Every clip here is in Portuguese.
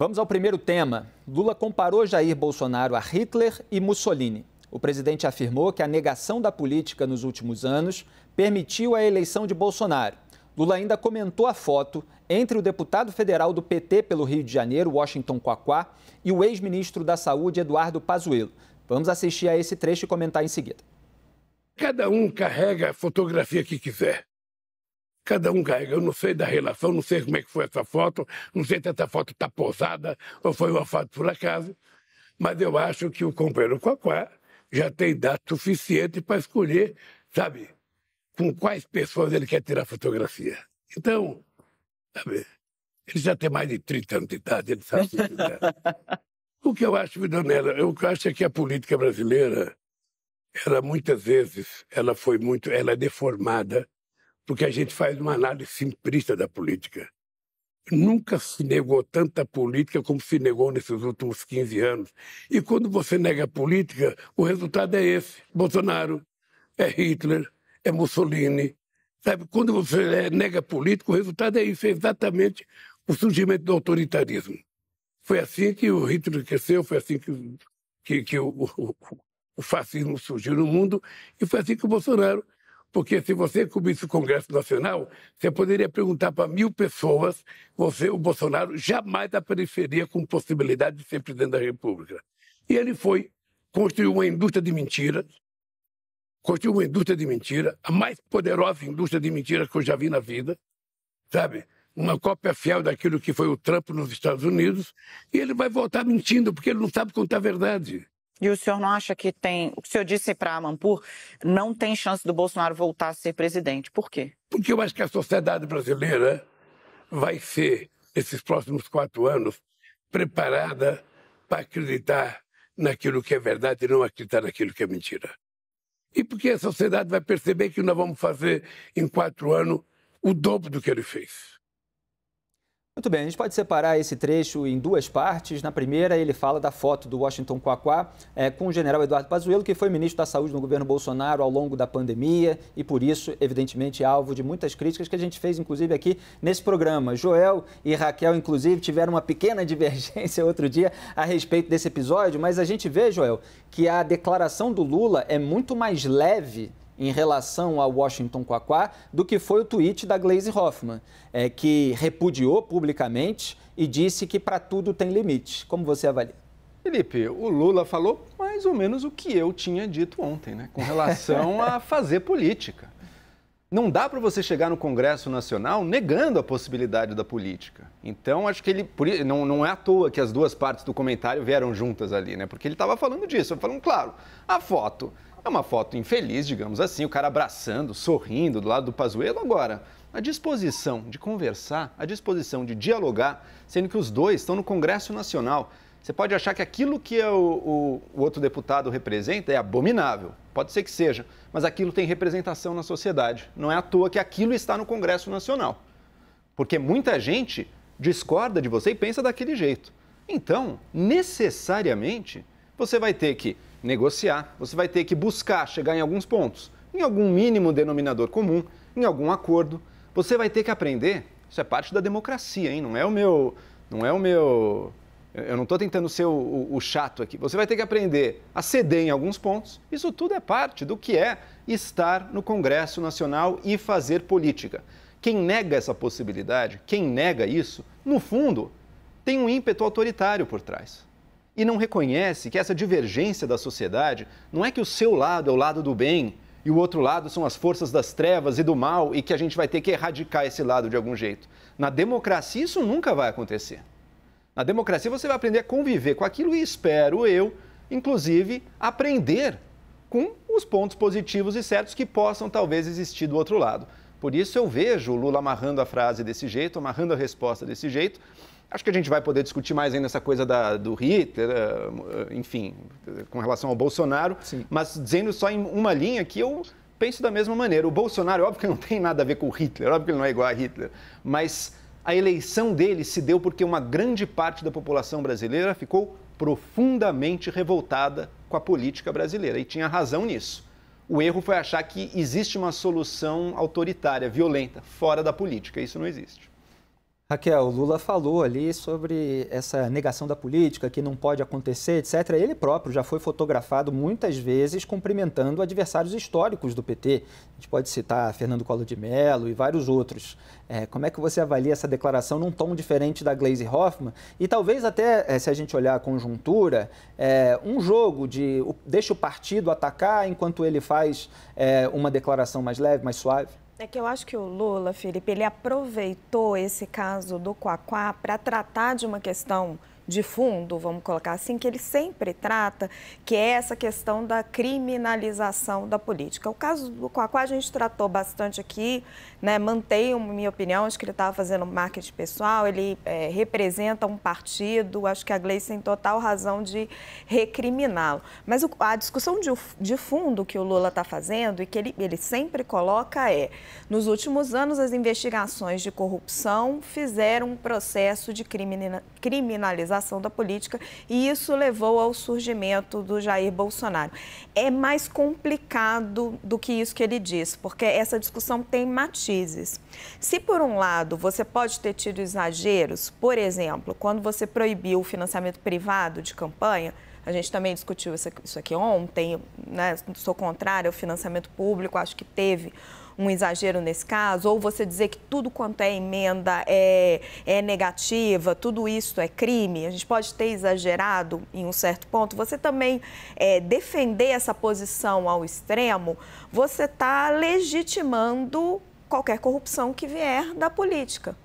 Vamos ao primeiro tema. Lula comparou Jair Bolsonaro a Hitler e Mussolini. O presidente afirmou que a negação da política nos últimos anos permitiu a eleição de Bolsonaro. Lula ainda comentou a foto entre o deputado federal do PT pelo Rio de Janeiro, Washington Quaquá, e o ex-ministro da Saúde, Eduardo Pazuello. Vamos assistir a esse trecho e comentar em seguida. Cada um carrega a fotografia que quiser. Cada um carrega. Eu não sei da relação, não sei como é que foi essa foto, não sei se essa foto está posada ou foi uma foto por acaso, mas eu acho que o companheiro Quaquá já tem dado suficiente para escolher, sabe, com quais pessoas ele quer tirar fotografia. Então, sabe, ele já tem mais de 30 anos de idade, ele sabe o que quiser. O que eu acho, Vidonela, eu acho é que a política brasileira, ela muitas vezes, ela é deformada, porque a gente faz uma análise simplista da política. Nunca se negou tanta política como se negou nesses últimos 15 anos. E quando você nega a política, o resultado é esse. Bolsonaro é Hitler, é Mussolini. Sabe? Quando você nega a política, o resultado é isso, é exatamente o surgimento do autoritarismo. Foi assim que o Hitler cresceu, foi assim que o fascismo surgiu no mundo, e foi assim que o Bolsonaro. Porque se você cobrisse o Congresso Nacional, você poderia perguntar para 1000 pessoas, o Bolsonaro jamais apareceria com possibilidade de ser presidente da República. E ele construiu uma indústria de mentiras, a mais poderosa indústria de mentiras que eu já vi na vida, sabe? Uma cópia fiel daquilo que foi o Trump nos Estados Unidos, e ele vai voltar mentindo, porque ele não sabe contar a verdade. E o senhor não acha que tem... O que o senhor disse para a Amanpour, não tem chance do Bolsonaro voltar a ser presidente. Por quê? Porque eu acho que a sociedade brasileira vai ser, nesses próximos 4 anos, preparada para acreditar naquilo que é verdade e não acreditar naquilo que é mentira. E porque a sociedade vai perceber que nós vamos fazer, em 4 anos, o dobro do que ele fez. Muito bem, a gente pode separar esse trecho em 2 partes. Na primeira, ele fala da foto do Washington Quaquá com o general Eduardo Pazuello, que foi ministro da Saúde no governo Bolsonaro ao longo da pandemia e, por isso, evidentemente, alvo de muitas críticas que a gente fez, inclusive, aqui nesse programa. Joel e Raquel, inclusive, tiveram uma pequena divergência outro dia a respeito desse episódio, mas a gente vê, Joel, que a declaração do Lula é muito mais leve em relação ao Washington Quaquá do que foi o tweet da Gleisi Hoffmann, que repudiou publicamente e disse que para tudo tem limite. Como você avalia? Felipe, o Lula falou mais ou menos o que eu tinha dito ontem, né, com relação a fazer política. Não dá para você chegar no Congresso Nacional negando a possibilidade da política. Então, acho que ele... Não é à toa que as 2 partes do comentário vieram juntas ali, né? Porque ele estava falando disso, falando, claro, a foto é uma foto infeliz, digamos assim, o cara abraçando, sorrindo do lado do Pazuello. Agora, a disposição de conversar, a disposição de dialogar, sendo que os 2 estão no Congresso Nacional. Você pode achar que aquilo que o outro deputado representa é abominável, pode ser que seja, mas aquilo tem representação na sociedade. Não é à toa que aquilo está no Congresso Nacional, porque muita gente discorda de você e pensa daquele jeito. Então, necessariamente, você vai ter que negociar, você vai ter que buscar chegar em alguns pontos, em algum mínimo denominador comum, em algum acordo. Você vai ter que aprender, isso é parte da democracia, hein? Não é o meu... Eu não estou tentando ser o chato aqui. Você vai ter que aprender a ceder em alguns pontos. Isso tudo é parte do que é estar no Congresso Nacional e fazer política. Quem nega essa possibilidade, quem nega isso, no fundo, tem um ímpeto autoritário por trás. E não reconhece que essa divergência da sociedade não é que o seu lado é o lado do bem e o outro lado são as forças das trevas e do mal e que a gente vai ter que erradicar esse lado de algum jeito. Na democracia isso nunca vai acontecer. Na democracia você vai aprender a conviver com aquilo e espero eu, inclusive, aprender com os pontos positivos e certos que possam talvez existir do outro lado. Por isso eu vejo o Lula amarrando a frase desse jeito, amarrando a resposta desse jeito. Acho que a gente vai poder discutir mais ainda essa coisa do Hitler, enfim, com relação ao Bolsonaro, sim, mas dizendo só em uma linha que eu penso da mesma maneira. O Bolsonaro, óbvio que não tem nada a ver com o Hitler, óbvio que ele não é igual a Hitler, mas a eleição dele se deu porque uma grande parte da população brasileira ficou profundamente revoltada com a política brasileira e tinha razão nisso. O erro foi achar que existe uma solução autoritária, violenta, fora da política. Isso não existe. Raquel, o Lula falou ali sobre essa negação da política, que não pode acontecer, etc. Ele próprio já foi fotografado muitas vezes cumprimentando adversários históricos do PT. A gente pode citar Fernando Collor de Mello e vários outros. Como é que você avalia essa declaração num tom diferente da Gleisi Hoffmann? E talvez até, se a gente olhar a conjuntura, um jogo de deixa o partido atacar enquanto ele faz uma declaração mais leve, mais suave? É que eu acho que o Lula, Felipe, ele aproveitou esse caso do Quaquá para tratar de uma questão de fundo, vamos colocar assim, que ele sempre trata, que é essa questão da criminalização da política. O caso do Quaquá a gente tratou bastante aqui, né? Mantenho minha opinião, acho que ele estava fazendo marketing pessoal, ele representa um partido, acho que a Gleisi tem total razão de recriminá-lo. Mas a discussão de fundo que o Lula está fazendo e que ele sempre coloca nos últimos anos as investigações de corrupção fizeram um processo de criminalização da política e isso levou ao surgimento do Jair Bolsonaro. É mais complicado do que isso que ele diz, porque essa discussão tem matizes. Se, por um lado, você pode ter tido exageros, por exemplo, quando você proibiu o financiamento privado de campanha, a gente também discutiu isso aqui ontem, né? Sou contrária ao financiamento público, acho que teve um exagero nesse caso, ou você dizer que tudo quanto é emenda é negativa, tudo isso é crime, a gente pode ter exagerado em um certo ponto, você também defender essa posição ao extremo, você está legitimando qualquer corrupção que vier da política.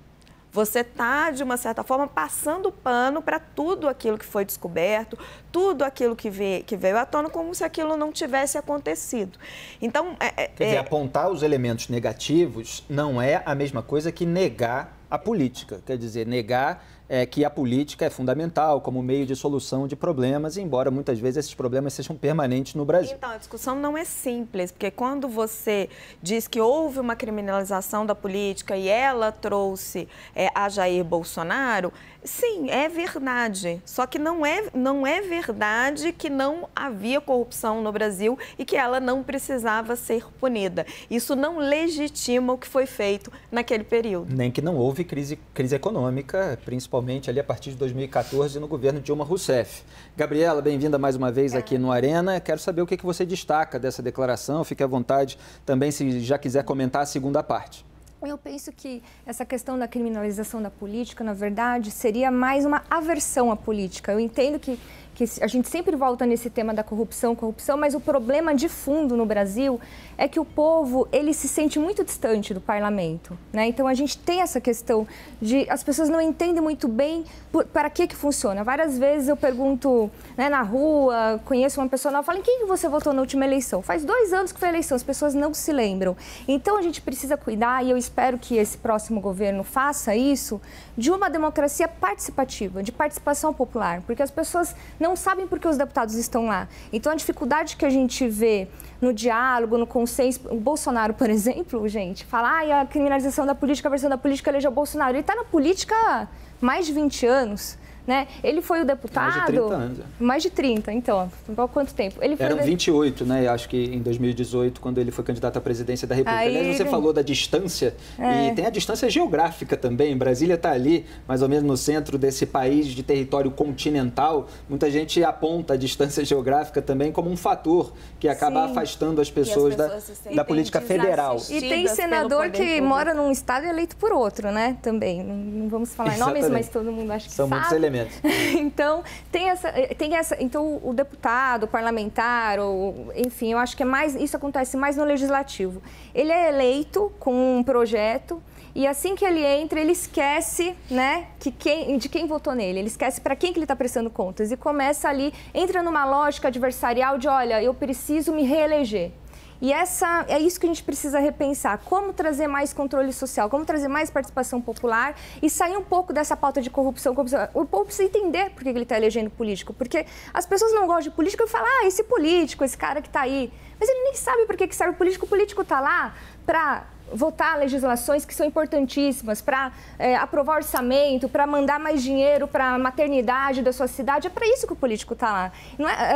Você está, de uma certa forma, passando pano para tudo aquilo que foi descoberto, tudo aquilo que veio à tona, como se aquilo não tivesse acontecido. Então, quer dizer, apontar os elementos negativos não é a mesma coisa que negar a política. Quer dizer, negar que a política é fundamental como meio de solução de problemas, embora muitas vezes esses problemas sejam permanentes no Brasil. Então, a discussão não é simples, porque quando você diz que houve uma criminalização da política e ela trouxe a Jair Bolsonaro, sim, é verdade. Só que não é verdade que não havia corrupção no Brasil e que ela não precisava ser punida. Isso não legitima o que foi feito naquele período. Nem que não houve crise econômica, principalmente ali a partir de 2014 no governo Dilma Rousseff. Gabriela, bem-vinda mais uma vez aqui no Arena. Quero saber o que você destaca dessa declaração. Fique à vontade também se já quiser comentar a segunda parte. Eu penso que essa questão da criminalização da política, na verdade, seria mais uma aversão à política. Eu entendo que a gente sempre volta nesse tema da corrupção, mas o problema de fundo no Brasil é que o povo, ele se sente muito distante do parlamento, né? Então, a gente tem essa questão de as pessoas não entendem muito bem para que funciona. Várias vezes eu pergunto, né, na rua, conheço uma pessoa nova, falo, em quem você votou na última eleição? Faz 2 anos que foi a eleição, as pessoas não se lembram. Então, a gente precisa cuidar, e eu espero que esse próximo governo faça isso, de uma democracia participativa, de participação popular, porque as pessoas não sabem por que os deputados estão lá. Então, a dificuldade que a gente vê no diálogo, no consenso, o Bolsonaro, por exemplo, gente, fala, a criminalização da política, a versão da política elegeu o Bolsonaro. Ele está na política há mais de 20 anos. Né? Ele foi o deputado... Mais de 30 anos. Mais de 30, então. Há quanto tempo? Eram 28, né? Acho que em 2018, quando ele foi candidato à presidência da República. Aliás, você falou da distância, e tem a distância geográfica também. Brasília está ali, mais ou menos no centro desse país de território continental. Muita gente aponta a distância geográfica também como um fator que acaba afastando as pessoas da política federal. E tem senador que mora num estado e eleito por outro, né? Também. Não vamos falar em nomes, mas todo mundo acha que são sabe. Muitos elementos. Então, então, o deputado, o parlamentar, enfim, eu acho que isso acontece mais no legislativo. Ele é eleito com um projeto e assim que ele entra, ele esquece, né, de quem votou nele, ele esquece para quem que ele está prestando contas e começa ali, entra numa lógica adversarial de, olha, eu preciso me reeleger. E é isso que a gente precisa repensar, como trazer mais controle social, como trazer mais participação popular e sair um pouco dessa pauta de corrupção. O povo precisa entender por que ele está elegendo político, porque as pessoas não gostam de político e falam, esse político, esse cara que está aí, mas ele nem sabe por que serve o político está lá para votar legislações que são importantíssimas, para aprovar orçamento, para mandar mais dinheiro para a maternidade da sua cidade. É para isso que o político está lá.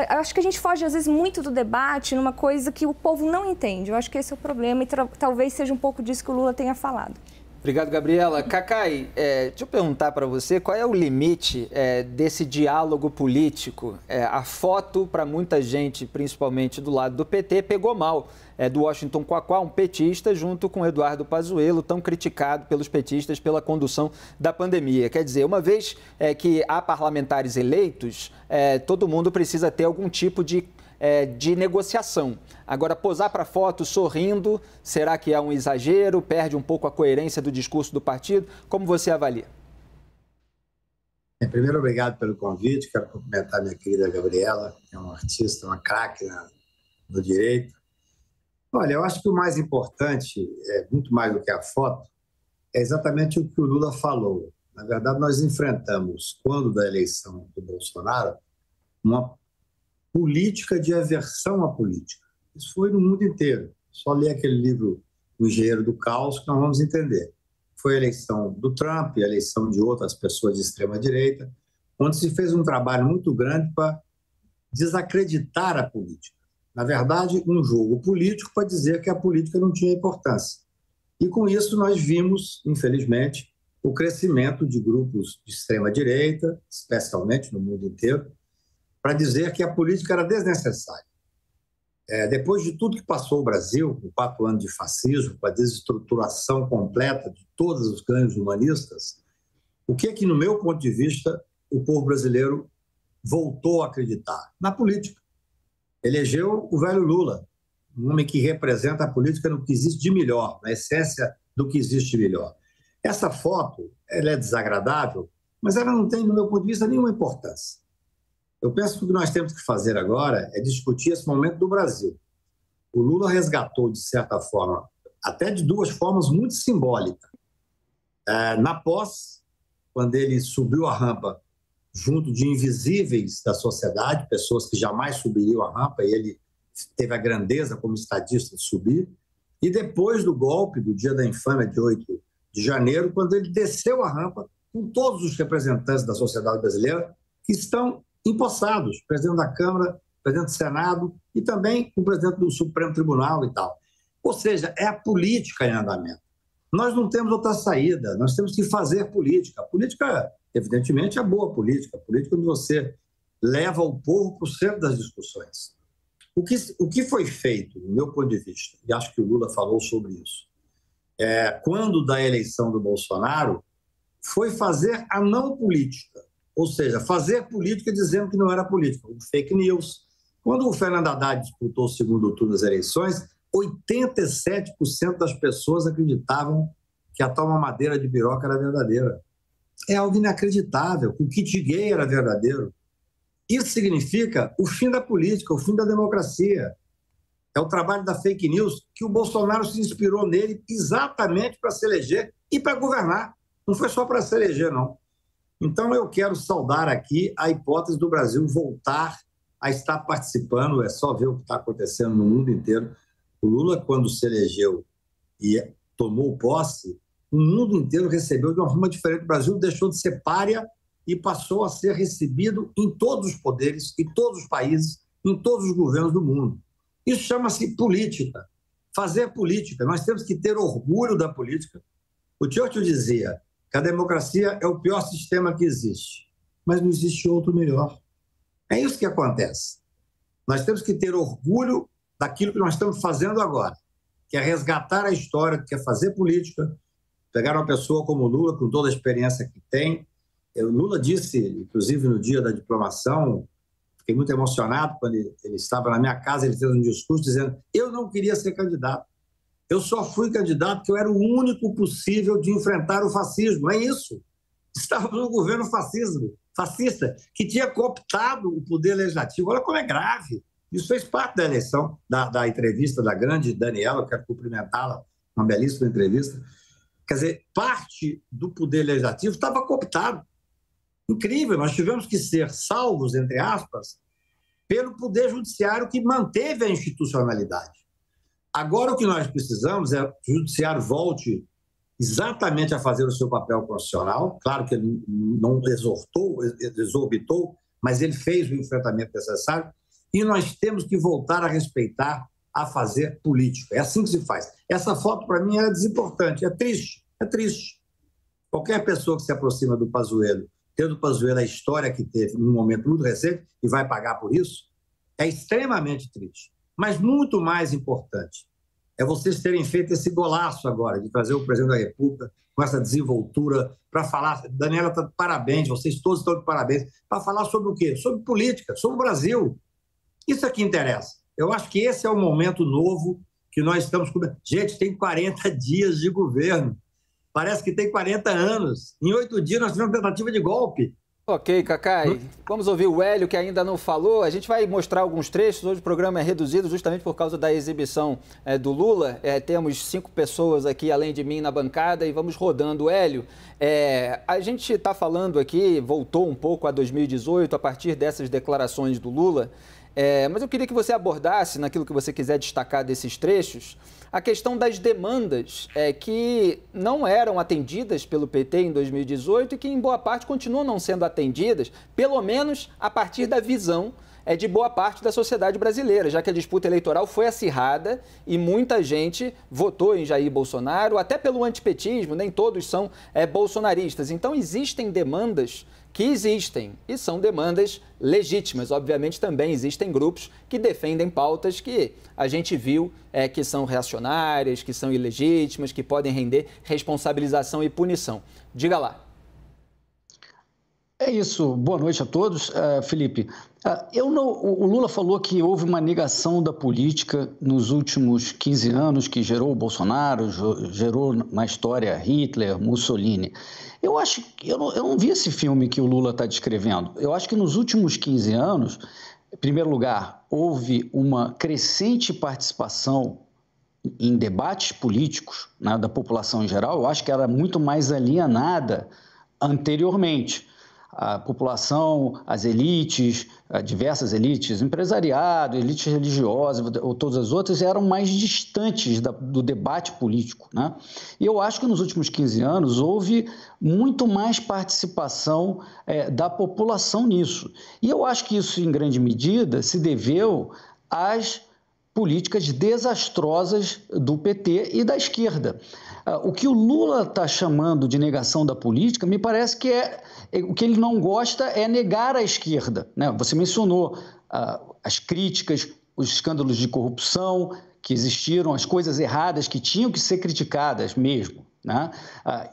Acho que a gente foge, às vezes, muito do debate numa coisa que o povo não entende. Eu acho que esse é o problema e talvez seja um pouco disso que o Lula tenha falado. Obrigado, Gabriela. Cacai, deixa eu perguntar para você, qual é o limite desse diálogo político? A foto, para muita gente, principalmente do lado do PT, pegou mal. Do Washington Quaquá, um petista, junto com Eduardo Pazuello, tão criticado pelos petistas pela condução da pandemia. Quer dizer, uma vez que há parlamentares eleitos, todo mundo precisa ter algum tipo de negociação. Agora, posar para foto sorrindo, será que é um exagero? Perde um pouco a coerência do discurso do partido? Como você avalia? Primeiro, obrigado pelo convite. Quero cumprimentar minha querida Gabriela, que é uma artista, uma craque no direito. Olha, eu acho que o mais importante, muito mais do que a foto, é exatamente o que o Lula falou. Na verdade, nós enfrentamos, quando da eleição do Bolsonaro, uma política de aversão à política. Isso foi no mundo inteiro. Só ler aquele livro O Engenheiro do Caos que nós vamos entender. Foi a eleição do Trump, a eleição de outras pessoas de extrema-direita, onde se fez um trabalho muito grande para desacreditar a política. Na verdade, um jogo político para dizer que a política não tinha importância. E com isso nós vimos, infelizmente, o crescimento de grupos de extrema-direita, especialmente no mundo inteiro, para dizer que a política era desnecessária. Depois de tudo que passou o Brasil, com 4 anos de fascismo, com a desestruturação completa de todos os ganhos humanistas, o que, no meu ponto de vista, o povo brasileiro voltou a acreditar? Na política. Elegeu o velho Lula, um homem que representa a política no que existe de melhor, na essência do que existe de melhor. Essa foto, ela é desagradável, mas ela não tem, no meu ponto de vista, nenhuma importância. Eu penso que o que nós temos que fazer agora é discutir esse momento do Brasil. O Lula resgatou, de certa forma, até de 2 formas muito simbólicas. Na posse, quando ele subiu a rampa junto de invisíveis da sociedade, pessoas que jamais subiriam a rampa, e ele teve a grandeza como estadista de subir. E depois do golpe, do dia da infâmia de 8 de janeiro, quando ele desceu a rampa com todos os representantes da sociedade brasileira que estão empossados, presidente da Câmara, presidente do Senado e também o presidente do Supremo Tribunal e tal. Ou seja, é a política em andamento. Nós não temos outra saída, nós temos que fazer política. A política, evidentemente, é boa política. A política onde você leva o povo para o centro das discussões. O que foi feito, do meu ponto de vista, e acho que o Lula falou sobre isso, quando da eleição do Bolsonaro, foi fazer a não política. Ou seja, fazer política dizendo que não era política, fake news. Quando o Fernando Haddad disputou o segundo turno das eleições, 87% das pessoas acreditavam que a tal mamadeira de piroca era verdadeira. É algo inacreditável, que o kit gay era verdadeiro. Isso significa o fim da política, o fim da democracia. É o trabalho da fake news que o Bolsonaro se inspirou nele exatamente para se eleger e para governar. Não foi só para se eleger, não. Então, eu quero saudar aqui a hipótese do Brasil voltar a estar participando, é só ver o que está acontecendo no mundo inteiro. O Lula, quando se elegeu e tomou posse, o mundo inteiro recebeu de uma forma diferente. O Brasil deixou de ser pária e passou a ser recebido em todos os poderes, em todos os países, em todos os governos do mundo. Isso chama-se política, fazer política. Nós temos que ter orgulho da política. O Churchill dizia que a democracia é o pior sistema que existe, mas não existe outro melhor. É isso que acontece. Nós temos que ter orgulho daquilo que nós estamos fazendo agora, que é resgatar a história, que é fazer política, pegar uma pessoa como o Lula, com toda a experiência que tem. O Lula disse, inclusive no dia da diplomação, fiquei muito emocionado quando ele estava na minha casa, ele fez um discurso dizendo: eu não queria ser candidato. Eu só fui candidato porque eu era o único possível de enfrentar o fascismo. É isso. Estávamos no governo fascista, que tinha cooptado o poder legislativo. Olha como é grave. Isso fez parte da eleição, da entrevista da grande Daniela, eu quero cumprimentá-la, uma belíssima entrevista. Quer dizer, parte do poder legislativo estava cooptado. Incrível, nós tivemos que ser salvos, entre aspas, pelo poder judiciário que manteve a institucionalidade. Agora o que nós precisamos é que o judiciário volte exatamente a fazer o seu papel constitucional. Claro que ele não exorbitou, mas ele fez o enfrentamento necessário. E nós temos que voltar a respeitar, a fazer política. É assim que se faz. Essa foto, para mim, é desimportante, é triste. É triste. Qualquer pessoa que se aproxima do Pazuello, tendo o Pazuello a história que teve num momento muito recente e vai pagar por isso, é extremamente triste. Mas muito mais importante é vocês terem feito esse golaço agora de trazer o presidente da República com essa desenvoltura para falar. Daniela está de parabéns, vocês todos estão de parabéns, para falar sobre o quê? Sobre política, sobre o Brasil. Isso é que interessa. Eu acho que esse é o momento novo que nós estamos... Gente, tem 40 dias de governo. Parece que tem 40 anos. Em 8 dias nós tivemos tentativa de golpe. Ok, Cacai. Vamos ouvir o Hélio, que ainda não falou. A gente vai mostrar alguns trechos. Hoje o programa é reduzido justamente por causa da exibição do Lula. Temos 5 pessoas aqui, além de mim, na bancada, e vamos rodando. Hélio, a gente está falando aqui, voltou um pouco a 2018, a partir dessas declarações do Lula. Mas eu queria que você abordasse, naquilo que você quiser destacar desses trechos, a questão das demandas que não eram atendidas pelo PT em 2018 e que, em boa parte, continuam não sendo atendidas, pelo menos a partir da visão de boa parte da sociedade brasileira, já que a disputa eleitoral foi acirrada e muita gente votou em Jair Bolsonaro, até pelo antipetismo, nem todos são bolsonaristas. Então, existem demandas que existem e são demandas legítimas. Obviamente, também existem grupos que defendem pautas que a gente viu que são reacionárias, que são ilegítimas, que podem render responsabilização e punição. Diga lá. É isso. Boa noite a todos. Felipe, o Lula falou que houve uma negação da política nos últimos 15 anos que gerou o Bolsonaro, gerou na história Hitler, Mussolini. Eu acho que eu não vi esse filme que o Lula está descrevendo. Eu acho que nos últimos 15 anos, em primeiro lugar, houve uma crescente participação em debates políticos, né, da população em geral. Eu acho que era muito mais alienada anteriormente. A população, as elites, diversas elites, empresariado, elites religiosas ou todas as outras eram mais distantes do debate político, né? E eu acho que nos últimos 15 anos houve muito mais participação da população nisso. E eu acho que isso, em grande medida, se deveu às políticas desastrosas do PT e da esquerda. O que o Lula está chamando de negação da política, me parece que o que ele não gosta é negar a esquerda, né? Você mencionou as críticas, os escândalos de corrupção que existiram, as coisas erradas que tinham que ser criticadas mesmo, né?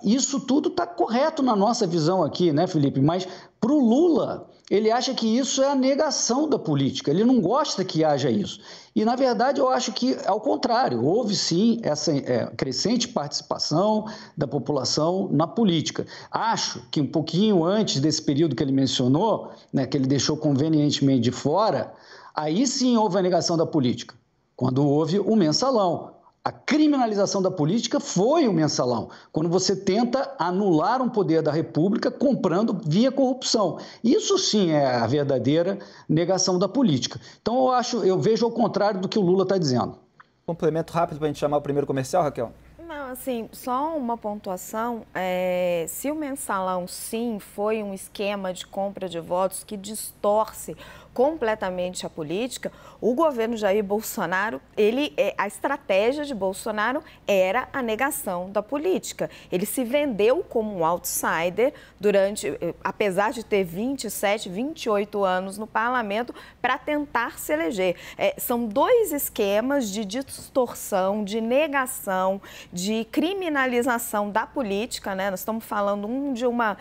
Isso tudo está correto na nossa visão aqui, né, Felipe? Mas para o Lula, ele acha que isso é a negação da política, ele não gosta que haja isso. E, na verdade, eu acho que, ao contrário, houve sim essa crescente participação da população na política. Acho que um pouquinho antes desse período que ele mencionou, né, que ele deixou convenientemente de fora, aí sim houve a negação da política, quando houve o mensalão. A criminalização da política foi o mensalão, quando você tenta anular um poder da República comprando via corrupção. Isso sim é a verdadeira negação da política. Então eu vejo ao contrário do que o Lula está dizendo. Complemento rápido para a gente chamar o primeiro comercial, Raquel. Não, assim, só uma pontuação. Se o mensalão, sim, foi um esquema de compra de votos que distorce completamente a política, o governo Jair Bolsonaro, a estratégia de Bolsonaro era a negação da política. Ele se vendeu como um outsider apesar de ter 27, 28 anos no parlamento, para tentar se eleger. São 2 esquemas de distorção, de negação, de criminalização da política, né? Nós estamos falando de uma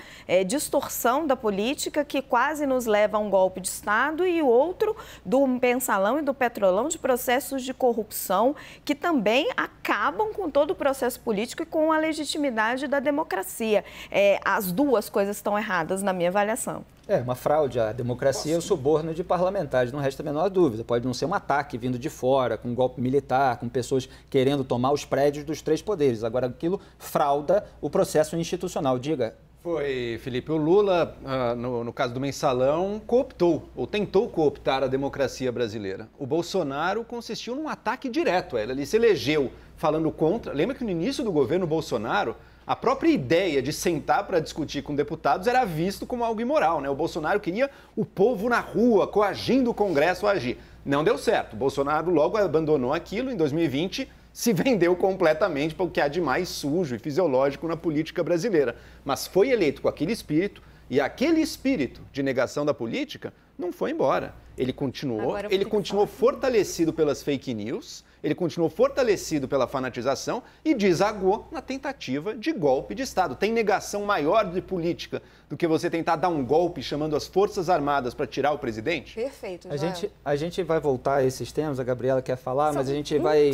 distorção da política que quase nos leva a um golpe de Estado e o outro do mensalão e do petrolão, de processos de corrupção que também acabam com todo o processo político e com a legitimidade da democracia. As duas coisas estão erradas na minha avaliação. Uma fraude à democracia é o suborno de parlamentares, não resta a menor dúvida. Pode não ser um ataque vindo de fora, com um golpe militar, com pessoas querendo tomar os prédios dos 3 poderes. Agora, aquilo frauda o processo institucional. Diga. Foi, Felipe, o Lula, no caso do mensalão, cooptou, ou tentou cooptar a democracia brasileira. O Bolsonaro consistiu num ataque direto a ela. Ele se elegeu falando contra. Lembra que no início do governo Bolsonaro, a própria ideia de sentar para discutir com deputados era visto como algo imoral, né? O Bolsonaro queria o povo na rua, coagindo o Congresso a agir. Não deu certo. O Bolsonaro logo abandonou aquilo. Em 2020, se vendeu completamente para o que há de mais sujo e fisiológico na política brasileira. Mas foi eleito com aquele espírito, e aquele espírito de negação da política não foi embora. Ele continuou fortalecido pelas fake news, ele continuou fortalecido pela fanatização e desagou na tentativa de golpe de Estado. Tem negação maior de política do que você tentar dar um golpe chamando as Forças Armadas para tirar o presidente? Perfeito, a gente vai voltar a esses temas, a Gabriela quer falar, mas a gente vai...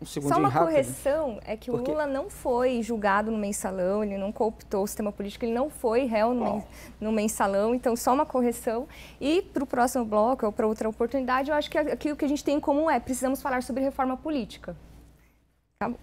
Um segundinho Só uma rápido. correção, é que o Lula não foi julgado no mensalão, ele não cooptou o sistema político, ele não foi réu no mensalão, então só uma correção. E para o próximo bloco, ou para outra oportunidade, eu acho que aqui o que a gente tem em comum é precisamos falar sobre reforma política. Acabou.